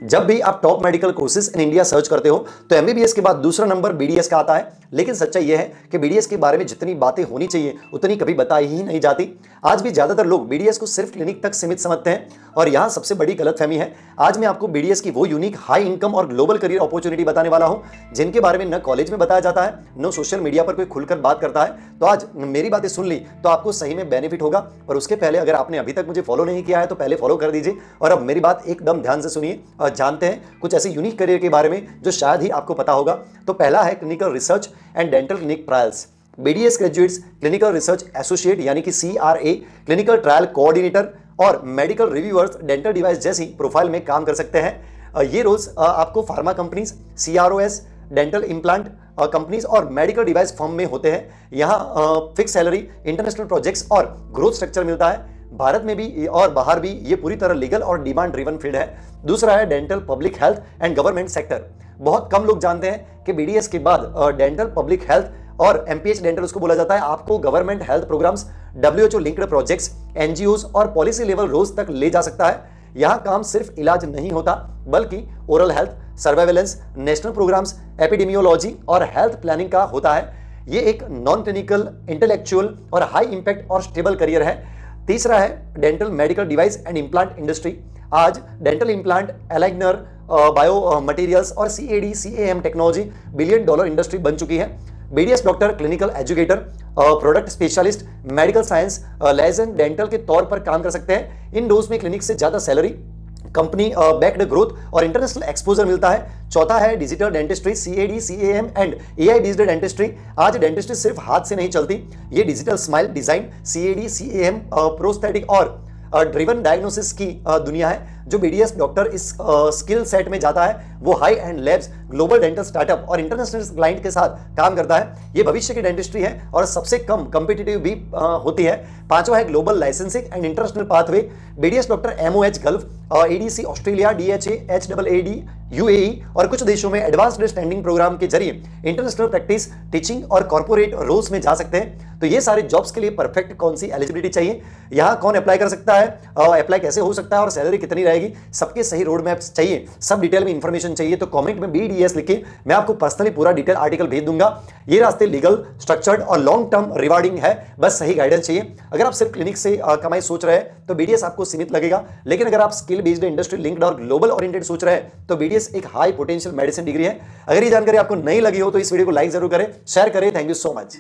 जब भी आप top medical courses in India search करते हो तो एमबीबीएस के बाद दूसरा नंबर बीडीएस का आता है। लेकिन सच्चाई यह है कि बीडीएस के बारे में जितनी बातें होनी चाहिए उतनी कभी बताई ही नहीं जाती। आज भी ज्यादातर लोग बीडीएस को सिर्फ क्लिनिक तक सीमित समझते हैं और यहाँ सबसे बड़ी गलतफहमी है। आज मैं आपको बीडीएस की वो यूनिक हाई इनकम और ग्लोबल करियर अपॉर्चुनिटी बताने वाला हूं जिनके बारे में न कॉलेज में बताया जाता है न सोशल मीडिया पर कोई खुलकर बात करता है। तो आज मेरी बातें सुन ली तो आपको सही में बेनिफिट होगा। पर उसके पहले अगर आपने अभी तक मुझे फॉलो नहीं किया है तो पहले फॉलो कर दीजिए और अब मेरी बात एकदम ध्यान से सुनिए और जानते हैं कुछ ऐसे यूनिक करियर के बारे में जो शायद ही आपको पता होगा। तो पहला है clinical research and dental clinic trials. BDS graduates clinical research associate यानी कि सीआरए, क्लिनिकल ट्रायल कोऑर्डिनेटर और मेडिकल रिव्यूअर्स डेंटल डिवाइस जैसी प्रोफाइल में काम कर सकते हैं। ये रोल्स आपको pharma companies, CROs, dental implant companies और मेडिकल डिवाइस फर्म में होते हैं। यहाँ फिक्स सैलरी, इंटरनेशनल प्रोजेक्ट्स और ग्रोथ स्ट्रक्चर मिलता है। भारत में भी और बाहर भी ये पूरी तरह लीगल और डिमांड ड्रिवन फील्ड है। दूसरा है dental public health and government sector. बहुत कम लोग जानते हैं कि बीडीएस के बाद डेंटल पब्लिक हेल्थ और एमपीएच डेंटल उसको बोला जाता है, आपको government health programmes, WHO linked projects, NGOs और पॉलिसी लेवल रोज तक ले जा सकता है। यहाँ काम सिर्फ इलाज नहीं होता बल्कि oral health, surveillance, national programs, epidemiology और हेल्थ प्लानिंग का होता है। ये एक नॉन क्लिनिकल, इंटेलेक्चुअल और हाई इंपैक्ट और स्टेबल करियर है। तीसरा है dental medical device and implant industry. आज dental implant, aligner, bio materials और CAD CAM technology billion dollar industry बन चुकी है। BDS doctor, clinical educator, product specialist, medical science license dental के तौर पर काम कर सकते हैं। इन रोल्स में क्लिनिक से ज्यादा सैलरी, कंपनी बैक्ड ग्रोथ और इंटरनेशनल एक्सपोजर मिलता है। चौथा है digital dentistry, CAD CAM and AI based dentistry. आज डेंटिस्ट्री सिर्फ हाथ से नहीं चलती, ये digital smile design, CAD CAM, prosthetic और ड्रिवन डायग्नोसिस की दुनिया है। जो बीडीएस डॉक्टर इस स्किल सेट में जाता है वो high and labs, global dental startup और इंटरनेशनल क्लाइंट के साथ काम करता है। ये भविष्य की डेंटिस्ट्री है और सबसे कम कॉम्पिटिटिव भी होती है। पांचवा है global licensing and international pathway. BDS doctor MOH Gulf, ADC Australia, DHA, एचडबलएडी यूएई और कुछ देशों में एडवांस्ड स्टैंडिंग प्रोग्राम के जरिए इंटरनेशनल प्रैक्टिस, टीचिंग और कॉर्पोरेट रोल्स में जा सकते हैं। तो ये सारे जॉब्स के लिए परफेक्ट कौन सी एलिजिबिलिटी चाहिए, यहाँ कौन अप्लाई कर सकता है, अप्लाई कैसे हो सकता है और सैलरी कितनी रहेगी, सबके सही रोड मैप्स चाहिए, सब डिटेल में इंफॉर्मेशन चाहिए तो कमेंट में बीडीएस लिखिए। मैं आपको पर्सनली पूरा डिटेल आर्टिकल भेज दूंगा। ये रास्ते लीगल, स्ट्रक्चर्ड और लॉन्ग टर्म रिवार्डिंग है, बस सही गाइडेंस चाहिए। अगर आप सिर्फ क्लिनिक से कमाई सोच रहे हैं तो बीडीएस आपको सीमित लगेगा, लेकिन अगर आप स्किल बेस्ड, इंडस्ट्री लिंक्ड और ग्लोबल ओरिएंटेड सोच रहे हैं तो बीडीएस एक हाई पोटेंशियल मेडिसिन डिग्री है। अगर ये जानकारी आपको नहीं लगी हो तो इस वीडियो को लाइक जरूर करें, शेयर करें। Thank you so much.